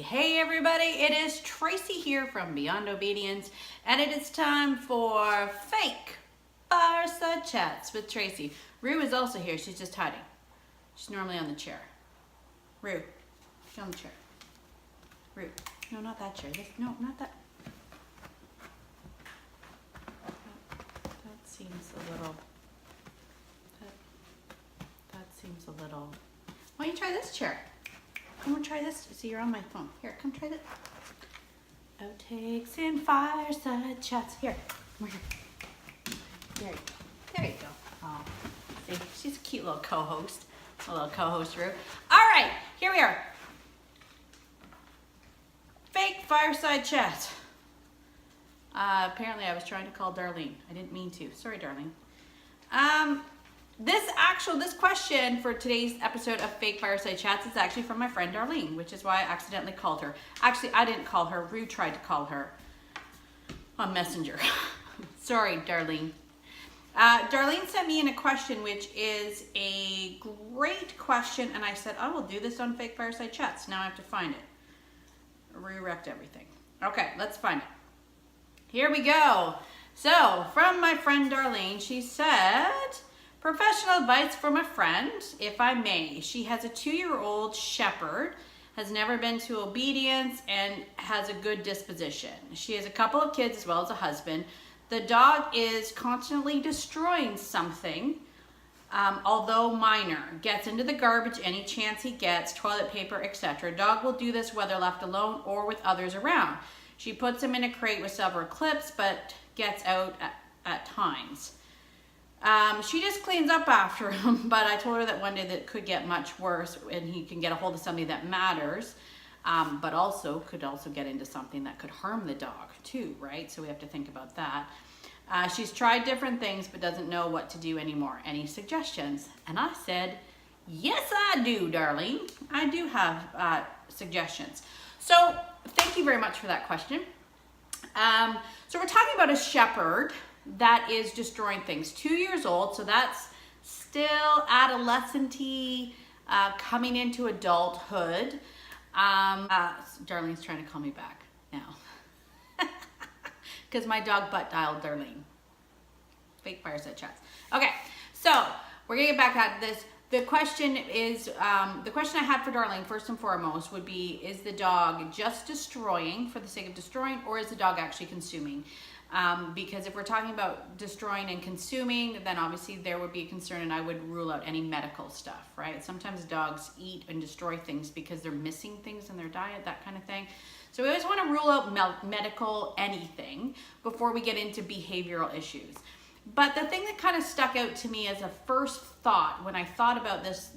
Hey everybody, it is Tracy here from Beyond Obedience, and it is time for fake Fireside Chats with Tracy. Rue is also here, she's just hiding. She's normally on the chair. Rue, get on the chair. Rue, no, not that chair. No, not that. That seems a little, that seems a little, why don't you try this chair? Come on, try this. See, you're on my phone. Here, come try this. Outtakes and Fireside Chats. Here, come here. There you go. There you go. Oh, see, she's a cute little co-host. A little co-host, Rue. All right, here we are. Fake Fireside Chat. Apparently, I was trying to call Darlene. I didn't mean to. Sorry, Darlene. This question for today's episode of Fake Fireside Chats is actually from my friend Darlene, which is why I accidentally called her. Actually, I didn't call her. Rue tried to call her on Messenger. Sorry, Darlene. Darlene sent me in a question, which is a great question, and I said, I will do this on Fake Fireside Chats. Now I have to find it. Rue wrecked everything. Okay, let's find it. Here we go. So, from my friend Darlene, she said, professional advice from a friend, if I may. She has a 2-year-old shepherd, has never been to obedience, and has a good disposition. She has a couple of kids as well as a husband. The dog is constantly destroying something, although minor. Gets into the garbage any chance he gets, toilet paper, etc. Dog will do this whether left alone or with others around. She puts him in a crate with several clips, but gets out at times. She just cleans up after him, but I told her that one day that could get much worse and he can get a hold of somebody that matters, but could also get into something that could harm the dog too, right? So we have to think about that. She's tried different things, but doesn't know what to do anymore. Any suggestions? And I said, yes, I do, Darlene. I do have suggestions. So thank you very much for that question. So we're talking about a shepherd that is destroying things. 2 years old, so that's still adolescent-y, coming into adulthood. Darlene's trying to call me back now. Because my dog butt dialed Darlene. Fake Fireside Chats. Okay, so we're gonna get back at this. The question is, the question I had for Darlene, first and foremost, would be, is the dog just destroying for the sake of destroying, or is the dog actually consuming? Because if we're talking about destroying and consuming, then obviously there would be a concern, and I would rule out any medical stuff, right? Sometimes dogs eat and destroy things because they're missing things in their diet, that kind of thing. So we always want to rule out medical anything before we get into behavioral issues. But the thing that kind of stuck out to me as a first thought when I thought about this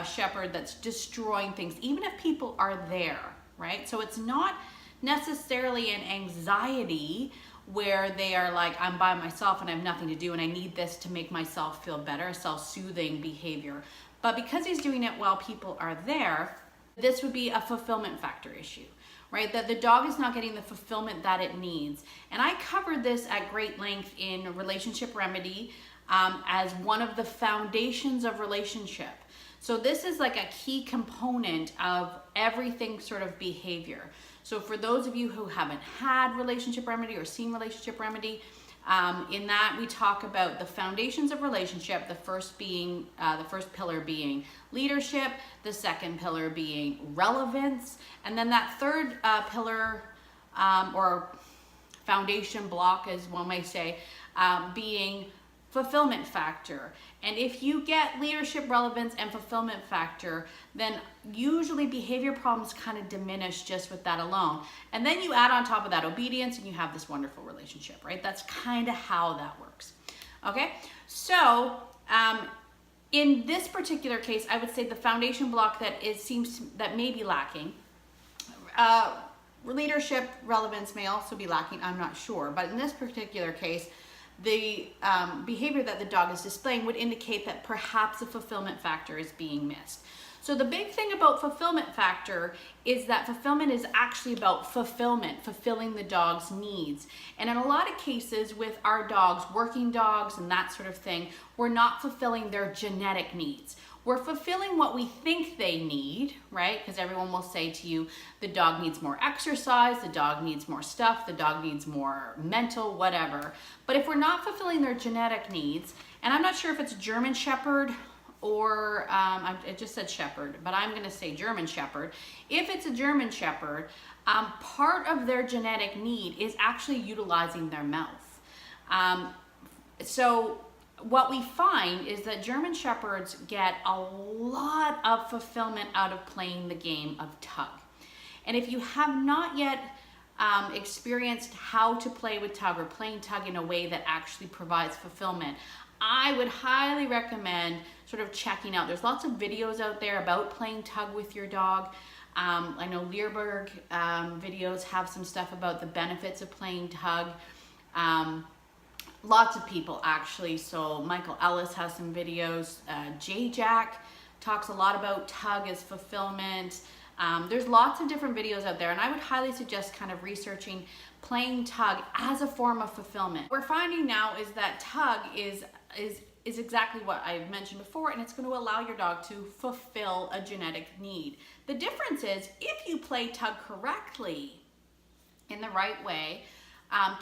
shepherd that's destroying things, even if people are there, right? So it's not necessarily an anxiety where they are like, I'm by myself and I have nothing to do and I need this to make myself feel better, self-soothing behavior. But because he's doing it while people are there, this would be a fulfillment factor issue, right? That the dog is not getting the fulfillment that it needs. And I covered this at great length in Relationship Remedy as one of the foundations of relationship. So this is like a key component of everything sort of behavior. So for those of you who haven't had Relationship Remedy or seen Relationship Remedy, in that we talk about the foundations of relationship, the first pillar being leadership, the second pillar being relevance, and then that third pillar or foundation block, as one may say, being fulfillment factor. And if you get leadership, relevance, and fulfillment factor, then usually behavior problems kind of diminish just with that alone. And then you add on top of that obedience and you have this wonderful relationship, right? That's kind of how that works. Okay, so in this particular case, I would say the foundation block that that may be lacking, leadership, relevance may also be lacking, I'm not sure. But in this particular case, the behavior that the dog is displaying would indicate that perhaps a fulfillment factor is being missed. So the big thing about fulfillment factor is that fulfillment is actually about fulfilling the dog's needs. And in a lot of cases with our dogs, working dogs and that sort of thing, we're not fulfilling their genetic needs. we're fulfilling what we think they need, right? Because everyone will say to you, the dog needs more exercise, the dog needs more stuff, the dog needs more mental, whatever. But if we're not fulfilling their genetic needs, and I'm not sure if it's German Shepherd or it just said Shepherd, but I'm going to say German Shepherd. If it's a German Shepherd, part of their genetic need is actually utilizing their mouth. So what we find is that German Shepherds get a lot of fulfillment out of playing the game of tug. And if you have not yet experienced how to play with tug or playing tug in a way that actually provides fulfillment, I would highly recommend sort of checking out. There's lots of videos out there about playing tug with your dog. I know Learberg videos have some stuff about the benefits of playing tug. Lots of people actually. So Michael Ellis has some videos. J-Jack talks a lot about tug as fulfillment. There's lots of different videos out there, and I would highly suggest kind of researching playing tug as a form of fulfillment. What we're finding now is that tug is exactly what I mentioned before, and it's going to allow your dog to fulfill a genetic need. The difference is if you play tug correctly, in the right way,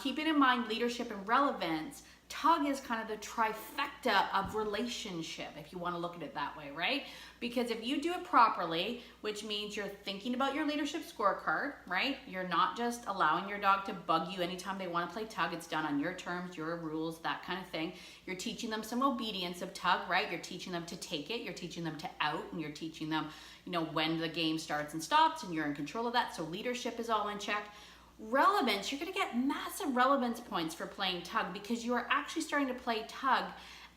keeping in mind leadership and relevance, tug is kind of the trifecta of relationship, if you want to look at it that way, right? Because if you do it properly, which means you're thinking about your leadership scorecard, right? You're not just allowing your dog to bug you anytime they want to play tug. It's done on your terms, your rules, that kind of thing. You're teaching them some obedience of tug, right? You're teaching them to take it. You're teaching them to out, and you're teaching them, you know, when the game starts and stops, and you're in control of that. So leadership is all in check. Relevance, you're going to get massive relevance points for playing tug because you are actually starting to play tug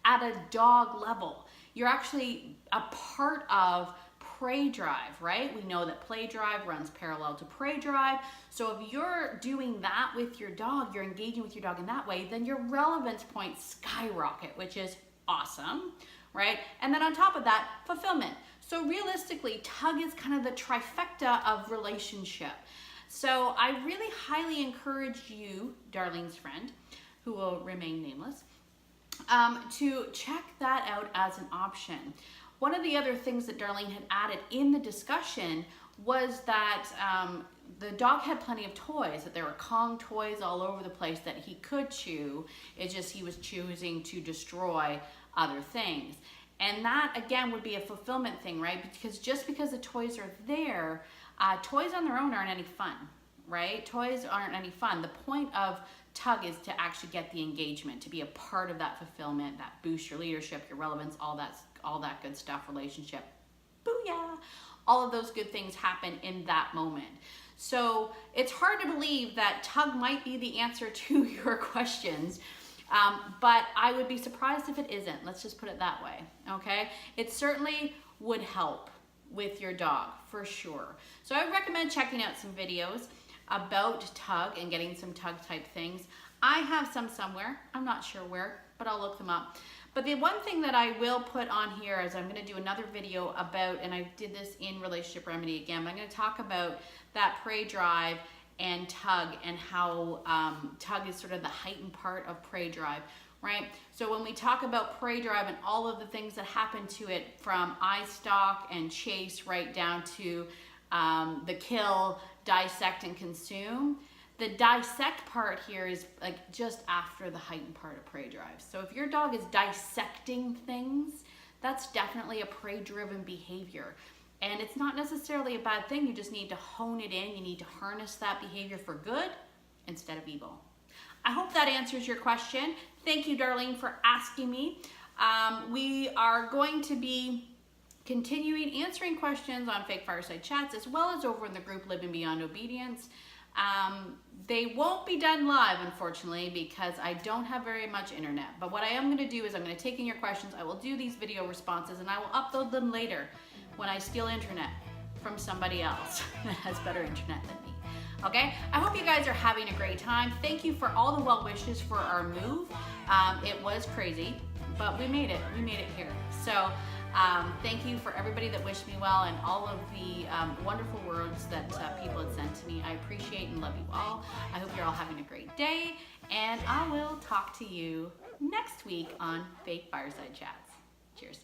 at a dog level. You're actually a part of prey drive, right? We know that play drive runs parallel to prey drive. So if you're doing that with your dog, you're engaging with your dog in that way, then your relevance points skyrocket, which is awesome, right? And then on top of that, fulfillment. So realistically, tug is kind of the trifecta of relationship. So I really highly encourage you, Darlene's friend, who will remain nameless, to check that out as an option. One of the other things that Darlene had added in the discussion was that the dog had plenty of toys, that there were Kong toys all over the place that he could chew. It's just he was choosing to destroy other things. And that, again, would be a fulfillment thing, right? Because just because the toys are there, toys on their own aren't any fun, right? Toys aren't any fun. The point of tug is to actually get the engagement, to be a part of that fulfillment, that boosts your leadership, your relevance, all that good stuff, relationship. Booyah! All of those good things happen in that moment. So it's hard to believe that tug might be the answer to your questions, but I would be surprised if it isn't. Let's just put it that way, okay? It certainly would help with your dog, for sure. So I would recommend checking out some videos about tug and getting some tug type things. I have some somewhere, I'm not sure where, but I'll look them up. But the one thing that I will put on here is I'm gonna do another video about, and I did this in Relationship Remedy again, but I'm gonna talk about that prey drive and tug and how tug is sort of the heightened part of prey drive, right? So when we talk about prey drive and all of the things that happen to it, from eye stalk and chase right down to the kill, dissect, and consume, the dissect part here is like just after the heightened part of prey drive. So if your dog is dissecting things, that's definitely a prey-driven behavior. And it's not necessarily a bad thing. You just need to hone it in. You need to harness that behavior for good instead of evil. I hope that answers your question. Thank you, Darlene, for asking me. We are going to be continuing answering questions on Fake Fireside Chats, as well as over in the group Living Beyond Obedience. They won't be done live, unfortunately, because I don't have very much internet. But what I am going to do is I'm going to take in your questions. I will do these video responses, and I will upload them later when I steal internet from somebody else that has better internet than me. Okay? I hope you guys are having a great time. Thank you for all the well wishes for our move. It was crazy, but we made it. We made it here. So thank you for everybody that wished me well and all of the wonderful words that people had sent to me. I appreciate and love you all. I hope you're all having a great day, and I will talk to you next week on Fake Fireside Chats. Cheers.